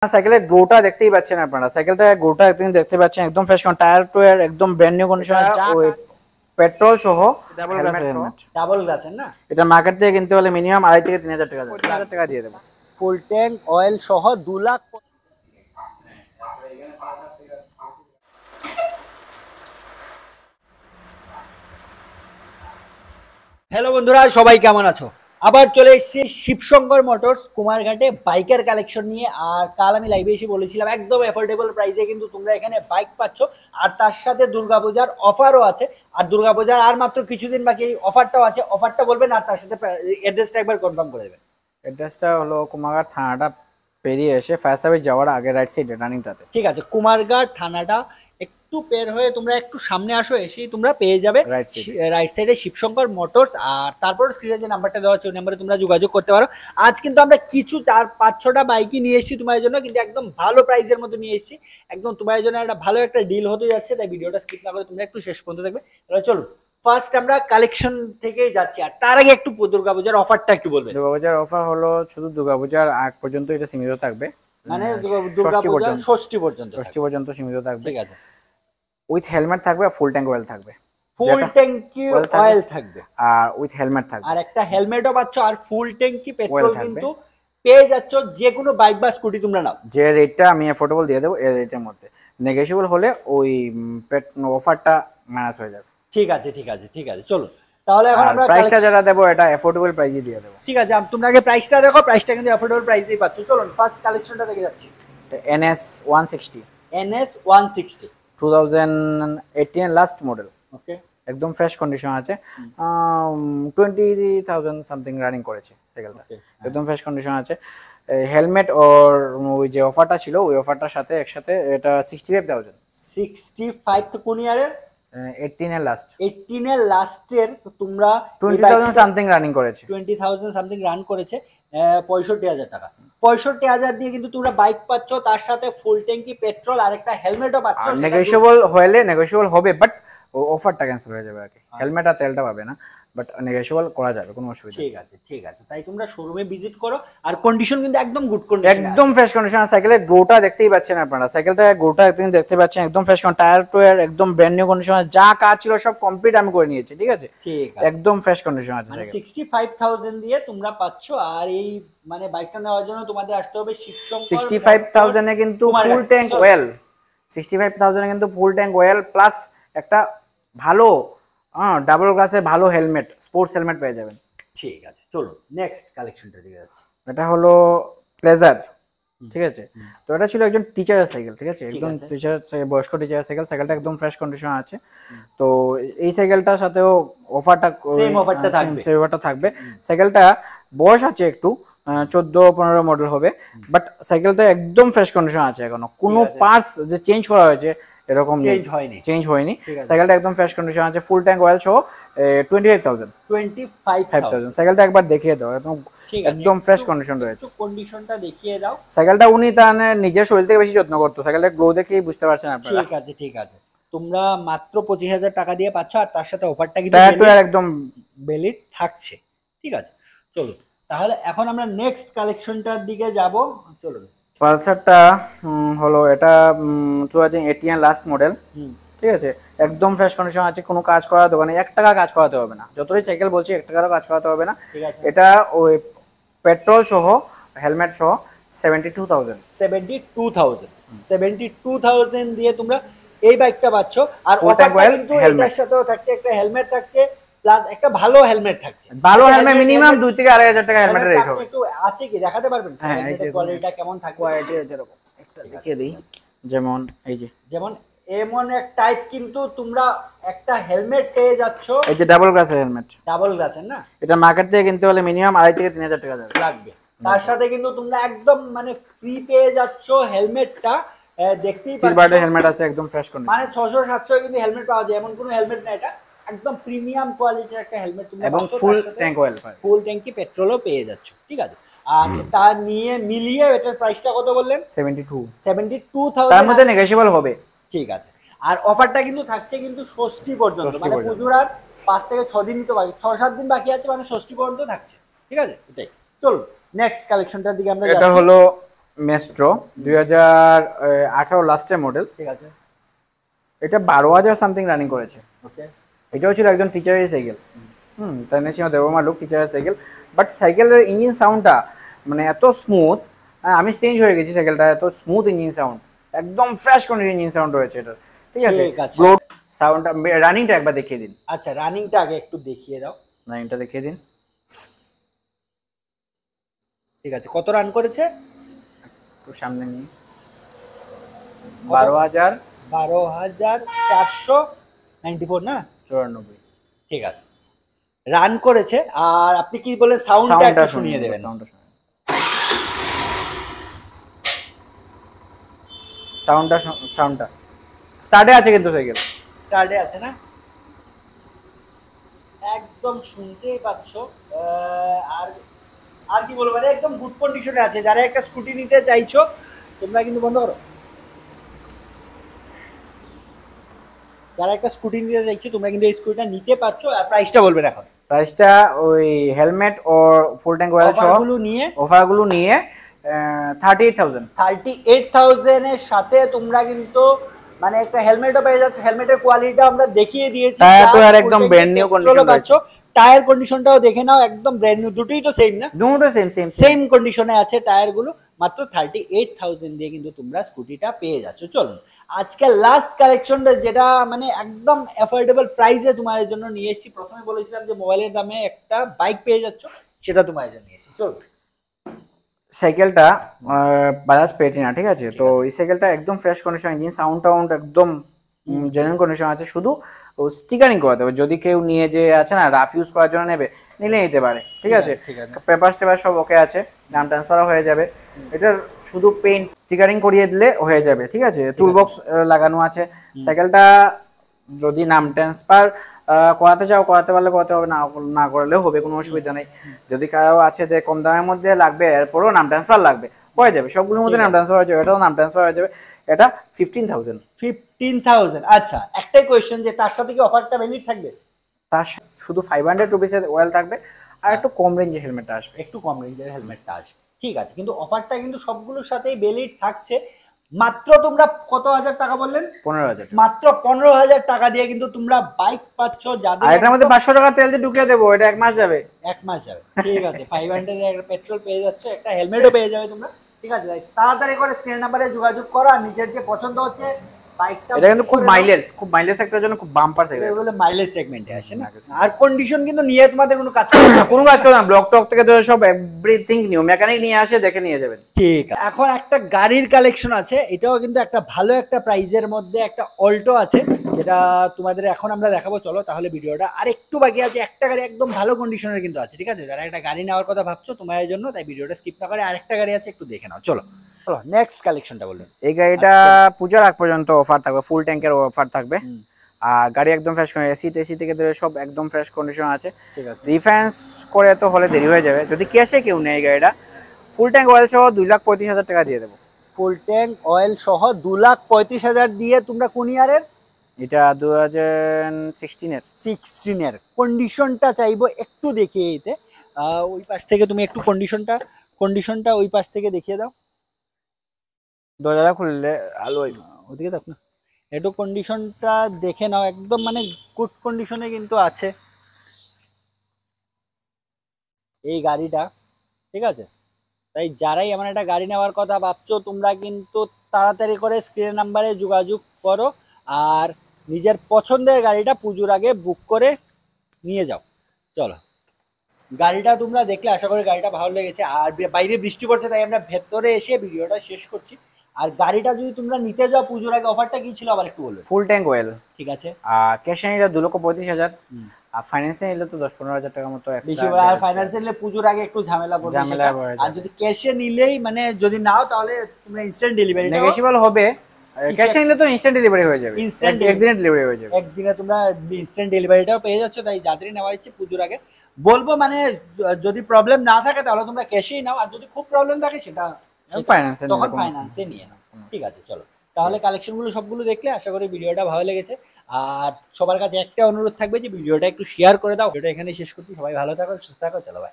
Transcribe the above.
সাইকেলের গ্লোটা দেখতেই পাচ্ছেন আপনারা, সাইকেলটার গ্লোটা একদম দেখতে পাচ্ছেন, একদম ফ্রেশ টায়ার টুয়ার একদম ব্র্যান্ড নিউ কন্ডিশন, ওই পেট্রোল সহ ডাবল হেলমেট। ডাবল গ্লাসের না, এটা মার্কেট থেকে কিনতে হলে মিনিমাম 2.5 থেকে 3,000 টাকা যাবে। 3,000 টাকা দিয়ে দেবো। ফুল ট্যাঙ্ক অয়েল সহ 2 লাখ। হ্যালো বন্ধুরা, সবাই কেমন আছো? আবার চলে এসেছি শিবশঙ্কর মোটরস কুমারঘাটে বাইকের কালেকশন নিয়ে। আর কাল আমি লাইভে এসে বলেছিলাম একদম অ্যাফোর্ডেবল প্রাইসে কিন্তু তোমরা এখানে বাইক পাচ্ছ, আর তার সাথে দুর্গাপূজার অফারও আছে। আর দুর্গাপূজার আর মাত্র কিছুদিন বাকি, এই অফারটাও আছে। অফারটা বলবেন আর তার সাথে অ্যাড্রেসটা একবার কনফার্ম করে দেবেন। অ্যাড্রেসটা হলো কুমারঘাট থানাটা পেরিয়ে এসে ফায়ার সার্ভিস যাওয়ার আগে রাইট সাইডে রানিংটাতে। ঠিক আছে, কুমারঘাট থানাটা একটু পের হয়ে তোমরা একটু সামনে আসো, এসেই তোমরা পেয়ে যাবে রাইট সাইডে শিবশঙ্কর মোটরস। আর তারপর স্ক্রিনে যে নাম্বারটা দেওয়া আছে ওই নাম্বারে তোমরা যোগাযোগ করতে পারো। আজ কিন্তু আমরা কিছু 4-5-6টা বাইকই নিয়ে এসেছি তোমাদের জন্য, কিন্তু একদম ভালো প্রাইসের মধ্যে নিয়ে এসেছি। একদম তোমাদের জন্য একটা ভালো একটা ডিল হতে যাচ্ছে, তাই ভিডিওটা স্কিপ না করে তোমরা একটু শেষ পর্যন্ত দেখবে। তাহলে চলো ফার্স্ট আমরা কালেকশন থেকে যাচ্ছি। আর তার আগে একটু দুর্গাপূজার অফারটা একটু বলবেন। দুর্গাপূজার অফার হলো শুধু দুর্গাপূজার আগ পর্যন্ত এটা সীমিত থাকবে, মানে দুর্গাপূজার ষষ্ঠী পর্যন্ত সীমিত থাকবে। ঠিক আছে, উইথ হেলমেট থাকবে, ফুল ট্যাঙ্ক অয়েল থাকবে, ফুল ট্যাঙ্কি অয়েল থাকবে, আর উইথ হেলমেট থাকবে, আর একটা হেলমেটও পাচ্ছ, আর ফুল ট্যাঙ্কি পেট্রোল কিন্তু পেয়ে যাচ্ছ যে কোনো বাইক বা স্কুটি তোমরা নাও। যে রেটটা আমি অ্যাফোর্ডেবল দিয়ে দেবো, এই রেটের মধ্যে নেগোশিয়েবল হলে ওই অফারটা মাইনাস হয়ে যাবে। ঠিক আছে ঠিক আছে ঠিক আছে, চলো তাহলে এখন আমরা প্রাইসটা যেটা দেবো এটা অ্যাফোর্ডেবল প্রাইসে দিয়ে দেবো। ঠিক আছে, তোমরা আগে প্রাইসটা দেখো, প্রাইসটা কিন্তু অ্যাফোর্ডেবল প্রাইসেই পাচ্ছ। চলো ফার্স্ট কালেকশনটা দেখে যাচ্ছি। NS 160, NS 160 2018 last model. ওকে, একদম ফ্রেশ কন্ডিশন আছে, 20,000 সামথিং রানিং করেছে সাইকেলটা, একদম ফ্রেশ কন্ডিশন আছে। হেলমেট ওর ওই যে অফারটা ছিল ওই অফারটার সাথে একসাথে এটা 65,000। 65 তো কোন ইয়ারের? 18 এর লাস্ট। 18 এর লাস্টের তো তোমরা 20,000 সামথিং রানিং করেছে, 20,000 সামথিং রান করেছে। 65,000 টাকা, 65,000 দিয়ে কিন্তু তোমরা বাইক পাচ্ছ, তার সাথে ফুল ট্যাঙ্কি পেট্রোল আর একটা হেলমেটও পাচ্ছ। নেগোশিয়েবল হলে নেগোশিয়েবল হবে, বাট অফারটা ক্যান্সেল হয়ে যাবে আর কি। হেলমেট আর তেলটা পাবে না, বাট নেগোশিয়েবল করা যাবে, কোনো অসুবিধা নেই। ঠিক আছে ঠিক আছে, তাই তোমরা শোরুমে ভিজিট করো। আর কন্ডিশন কিন্তু একদম গুড কন্ডিশন, একদম ফ্রেশ কন্ডিশন। সাইকেলের গ্লোটা দেখতেই পাচ্ছেন আপনারা, সাইকেলটার গ্লোটা একদম দেখতে পাচ্ছেন, একদম ফ্রেশ টায়ার টুয়ার একদম ব্র্যান্ড নিউ কন্ডিশন, যা কাজ ছিল সব কমপ্লিট আমি করে নিয়েছি। ঠিক আছে, ঠিক আছে, একদম ফ্রেশ কন্ডিশন আছে। মানে 65,000 দিয়ে তোমরা পাচ্ছ। আর এই মানে বাইকটা নেওয়ার জন্য তোমাদের আসতে হবে শিবশঙ্কর। 65,000 এ কিন্তু ফুল ট্যাঙ্ক অয়েল, 65,000 এ কিন্তু ফুল ট্যাঙ্ক অয়েল প্লাস একটা ভালো ডাবল গ্লাসের ভালো হেলমেট, স্পোর্টস হেলমেট পেয়ে যাবেন। ঠিক আছে, চলো নেক্সট কালেকশনটা দিকে যাচ্ছি। এটা হলো প্লেজার। ঠিক আছে, তো এটা ছিল একজন টিচারের সাইকেল। ঠিক আছে, একদম টিচার, বয়স্ক টিচারের সাইকেল। সাইকেলটা একদম ফ্রেশ কন্ডিশন আছে। তো এই সাইকেলটার সাথেও অফারটা সেম অফারটা থাকবে। সাইকেলটা বয়স আছে একটু, 14-15 মডেল হবে, বাট সাইকেলটা একদম ফ্রেশ কন্ডিশন আছে, এখনো কোনো পার্টস যে চেঞ্জ করা হয়েছে এরকম চেঞ্জ হয়নি। সাইকেলটা একদম ফ্রেশ কন্ডিশন আছে, ফুল ট্যাঙ্ক অয়েল সহ 25,000। সাইকেলটা একবার দেখিয়ে দাও, একদম ফ্রেশ কন্ডিশন রয়েছে। কন্ডিশনটা দেখিয়ে দাও। সাইকেলটা উনি তার নিজের শরীর থেকে বেশি যত্ন করতো, সাইকেলটা গ্লো দেখেই বুঝতে পারছেন আপনারা। ঠিক আছে ঠিক আছে, তোমরা মাত্র 25,000 টাকা দিয়ে পাচ্ছ, আর তার সাথে অফারটা কিন্তু একদম ভ্যালিড থাকছে। ঠিক আছে, চলো তাহলে এখন আমরা নেক্সট কালেকশনটার দিকে যাব। চলো, পালসারটা হলো এটা 2018 লাস্ট মডেল। ঠিক আছে, একদম ফ্রেশ কন্ডিশন আছে, কোনো কাজ করা দোকানে 1 টাকা কাজ করাতে হবে না। যতই সাইকেল বলছি 1 টাকারও কাজ করাতে হবে না। এটা ওই পেট্রোল সহ হেলমেট সহ 72,000 দিয়ে তোমরা এই বাইকটা পাচ্ছ। আর অফারটা কিন্তু এটার সাথেও থাকছে, একটা হেলমেট থাকছে প্লাস একটা ভালো হেলমেট থাকছে। ভালো হেলমেট মিনিমাম 2 থেকে 2,500 টাকা হেলমেটের রেট হবে। একটু আছে কি দেখাতে পারবেন হেলমেটের কোয়ালিটিটা কেমন থাকে? কোয়ালিটি যেরকম একটা দেখিয়ে দেই, যেমন এই যে যেমন এমন এক টাইপ কিন্তু তোমরা একটা হেলমেট পেয়ে যাচ্ছ, এই যে ডাবল গ্লাসের হেলমেট, ডাবল গ্লাসের না, এটা মার্কেট থেকে কিনতে হলে মিনিমাম 2.5 থেকে 3,000 টাকা লাগবে। তার সাথে কিন্তু তোমরা একদম মানে ফ্রি পেয়ে যাচ্ছ হেলমেটটা। দেখতেই পাচ্ছ সিলভারের হেলমেট আছে, একদম ফ্রেশ কন্ডিশন, মানে 600-700 কিন্তু হেলমেট পাওয়া যায়, এমন কোনো হেলমেট না, এটা একদম প্রিমিয়াম কোয়ালিটির একটা হেলমেট তোমরা এবং ফুল ট্যাঙ্ক অয়েল, ফুল ট্যাঙ্কি পেট্রোলও পেয়ে যাচ্ছ। ঠিক আছে, আর তার নিয়ে মিলিয়ে এটার প্রাইসটা কত বললেন? 72,000। তার মধ্যে নেগোশিয়েবল হবে। ঠিক আছে, আর অফারটা কিন্তু থাকছে কিন্তু ষষ্ঠী পর্যন্ত, মানে পুজোর আর 5 থেকে 6 দিন তো বাকি, 6-7 দিন বাকি আছে, মানে ষষ্ঠী পর্যন্ত থাকছে। ঠিক আছে, এটাই। চলো নেক্সট কালেকশনটার দিকে আমরা যাচ্ছি। এটা হলো মেস্ট্রো 2018 লাস্টের মডেল। ঠিক আছে, এটা 12,000 সামথিং রানিং করেছে। ওকে, এটাও ছিল একজন টিচারের সাইকেল। তাই না, ছিল দেবমা লুক টিচারের সাইকেল। বাট সাইকেলের ইঞ্জিন সাউন্ডটা মানে এত স্মুথ, আমি চেঞ্জ হয়ে গেছি সাইকেলটা, এত স্মুথ ইঞ্জিন সাউন্ড, একদম ফ্রেশ কন্ডিশন ইঞ্জিন সাউন্ড রয়েছে এটার। ঠিক আছে, ঠিক আছে। গ্লোড সাউন্ডটা, রানিংটা একবার দেখিয়ে দিন। আচ্ছা, রানিংটা আগে একটু দেখিয়ে দাও। রানিংটা দেখিয়ে দিন। ঠিক আছে, কত রান করেছে? একটু সামনে নিয়ে 12,000 12,494 না? 94। ঠিক আছে, রান করেছে। আর আপনি কি বলে সাউন্ডটা একটু শুনিয়ে দেবেন। সাউন্ডটা স্টার্টে আছে কিন্তু সাইকেল স্টার্টে আছে না? একদম শুনতেই পাচ্ছ। আর আর কি বলবো, মানে একদম গুড কন্ডিশনে আছে। যারা একটা স্কুটি নিতে চাইছো তোমরা কিন্তু, বন্ধ করো, যারা একটা স্কুটি নিতে চাইছো তোমরা কিন্তু এই স্কুটিটা নিতে পারছো। আর প্রাইসটা বলবেন এখন। প্রাইসটা ওই হেলমেট ও ফুল ট্যাঙ্ক অয়েল সহ অফারগুলো নিয়ে 38,000। 38,000 এর সাথে তোমরা কিন্তু মানে একটা হেলমেটও পেয়ে যাচ্ছ। হেলমেটের কোয়ালিটিটা আমরা দেখিয়ে দিয়েছি, তো আর একদম ব্র্যান্ড নিউ কন্ডিশন পাচ্ছ। টায়ার কন্ডিশনটাও দেখে নাও, একদম ব্র্যান্ড নিউ, দুটোই তো সেম না? দুটো সেম কন্ডিশনে আছে টায়ারগুলো। মাত্র 38,000 দিয়ে কিন্তু তোমরা স্কুটিটা পেয়ে যাচ্ছ। চলুন আজকে লাস্ট কালেকশনটা, যেটা মানে একদম অ্যাফোর্ডেবল প্রাইসে তোমাদের জন্য নিয়ে এসেছি। প্রথমে বলেছিলাম যে মোবাইলের দামে একটা বাইক পেয়ে যাচ্ছ, সেটা তোমাদের জন্য নিয়ে এসেছি। চলুন, সাইকেলটা বাজাজ প্লেটিনা। ঠিক আছে, তো এই সাইকেলটা একদম ফ্রেশ কন্ডিশন, ইঞ্জিন সাউন্ড একদম জেনুইন কন্ডিশন আছে। শুধু স্টিকারিং করাতে হবে, যদি কেউ নিয়ে যে আছে না রাফ ইউজ করার জন্য নেবে, নিলে নিতে পারে। ঠিক আছে, পেপার টেপার সব ওকে আছে, নাম ট্রান্সফারও হয়ে যাবে। এটার শুধু পেইন্ট স্টিকারিং করিয়ে দিলে হয়ে যাবে। ঠিক আছে, টুল বক্স লাগানো আছে। সাইকেলটা যদি নাম ট্রান্সফার করাতে চাও করাতে পারলে করাতে হবে, না করলেও হবে, কোনো অসুবিধা নেই। যদি কারো আছে যে কম দামের মধ্যে লাগবে, এরপরও নাম ট্রান্সফার লাগবে, হয়ে যাবে। সবগুলোর মধ্যে নাম ট্রান্সফার হয়ে যাবে, এটাও নাম ট্রান্সফার হয়ে যাবে। এটা 15,000। আচ্ছা, একটাই কোয়েশ্চেন, যে তার সাথে কি অফারটা ভ্যালিড থাকবে? তার শুধু 500 রুপিসের ওয়েল থাকবে, আর একটু কম রেঞ্জের হেলমেটটা আসবে। একটু কম রেঞ্জের হেলমেটটা আসবে, ঠিক আছে। কিন্তু অফারটা কিন্তু সবগুলোর সাথেই ভ্যালিড থাকছে। মাত্র তোমরা কত হাজার টাকা বললেন? 15,000। মাত্র 15,000 টাকা দিয়ে কিন্তু তোমরা বাইক পাচ্ছ। যাদের আর এটার মধ্যে 500 টাকা তেল দিয়ে ঢুকিয়ে দেবো, এটা 1 মাস যাবে। 1 মাস যাবে, ঠিক আছে। 500 এর একটা পেট্রোল পেয়ে যাচ্ছে, একটা হেলমেটও পেয়ে যাবে তোমরা। ঠিক আছে, তাড়াতাড়ি করে স্ক্রিন নাম্বারে যোগাযোগ করো। আর নিজের যে পছন্দ হচ্ছে বাইকটা, এটা কিন্তু খুব মাইলেজ সেক্টরের জন্য খুব বাম্পার সাইকেল, এগুলো মাইলেজ সেগমেন্টে আসে না। আর কন্ডিশন কিন্তু নিয়ে তোমাদের কোনো কাজ করবে না, কোনো কাজ করবে না। ব্লক টক থেকে তো সব এভরিথিং নিউ, মেকানিক নিয়ে আসে, দেখে নিয়ে যাবেন। ঠিক আছে, এখন একটা গাড়ির কালেকশন আছে। এটাও কিন্তু একটা ভালো একটা প্রাইজের মধ্যে একটা অল্টো আছে, যেটা তোমাদের এখন আমরা দেখাবো। চলো তাহলে, ভিডিওটা আর একটু বাকি আছে। একটা গাড়ি একদম ভালো কন্ডিশনের কিন্তু আছে। ঠিক আছে, যারা একটা গাড়ি নেওয়ার কথা ভাবছো তোমাদের জন্য, তাই ভিডিওটা স্কিপ না করে আরেকটা গাড়ি আছে, একটু দেখে নাও। চলো নেক্সট কালেকশনটা বলুন। এই গাড়িটা পূজার আগ পর্যন্ত অফার থাকবে, ফুল ট্যাঙ্কের অফার থাকবে। আর গাড়ি একদম ফ্রেশ কন্ডিশন, এসি থেকে ধরে সব একদম ফ্রেশ কন্ডিশন আছে। ঠিক আছে, রিফাইন্স করে তো হলে দেরি হয়ে যাবে। যদি ক্যাশে কেউ নেয় এই গাড়িটা, ফুল ট্যাঙ্ক অয়েল সহ 2,35,000 টাকা দিয়ে দেবো। ফুল ট্যাঙ্ক অয়েল সহ 2,35,000 দিয়ে তোমরা কোন ইয়ারের? এটা 2016 এর কন্ডিশনটা চাইবো একটু দেখিয়ে দিতে। ওই পাশ থেকে তুমি একটু কন্ডিশনটা ওই পাশ থেকে দেখিয়ে দাও। দরজা খুললে আলো ওদিকে দেখ না, একটু কন্ডিশনটা দেখে নাও। একদম মানে গুড কন্ডিশনে কিন্তু আছে এই গাড়িটা। ঠিক আছে, তাই যারাই এমন একটা গাড়ি নেওয়ার কথা ভাবছো তোমরা কিন্তু তাড়াতাড়ি করে স্ক্রিন নাম্বারে যোগাযোগ করো। আর নিজের পছন্দের গাড়িটা পুজোর আগে বুক করে নিয়ে যাও। চলো, গাড়িটা তোমরা দেখলে আশা করি গাড়িটা ভালো লেগেছে। আর বাইরে বৃষ্টি পড়ছে, তাই আমরা ভেতরে এসে ভিডিওটা শেষ করছি। আর গাড়িটা যদি তোমরা নিতে যাও পুজোর আগে, অফারটা কি ছিল আবার একটু বলবে? ফুল ট্যাঙ্ক অয়েল, ঠিক আছে। আর ক্যাশে নিলে 2,35,000, আর ফাইন্যান্সে নিলে তো 10-15,000 টাকার মতো বেশি। আর ফাইন্যান্সে নিলে পুজোর আগে একটু ঝামেলা পড়বে। আর যদি ক্যাশে নিলেই, মানে যদি নাও তাহলে তোমরা ইনস্ট্যান্ট ডেলিভারি নেগোশিয়েবল হবে। ক্যাশে নিলে তো ইনস্ট্যান্ট ডেলিভারি হয়ে যাবে, একদিনে ডেলিভারি হয়ে যাবে। একদিনে তোমরা ইনস্ট্যান্ট ডেলিভারিটাও পেয়ে যাচ্ছ। তাই যাদেরই নেওয়া ইচ্ছে পুজোর আগে বলবো, মানে যদি প্রবলেম না থাকে তাহলে তোমরা ক্যাশেই নাও। আর যদি খুব প্রবলেম থাকে সেটা তখন ফাইন্যান্সে নিয়ে নাও। ঠিক আছে, চলো তাহলে কালেকশনগুলো সবগুলো দেখলে আশা করি ভিডিওটা ভালো লেগেছে। আর সবার কাছে একটা অনুরোধ থাকবে যে ভিডিওটা একটু শেয়ার করে দাও। ভিডিওটা এখানেই শেষ করছি। সবাই ভালো থাকো, সুস্থ থাকো, চলো বাই।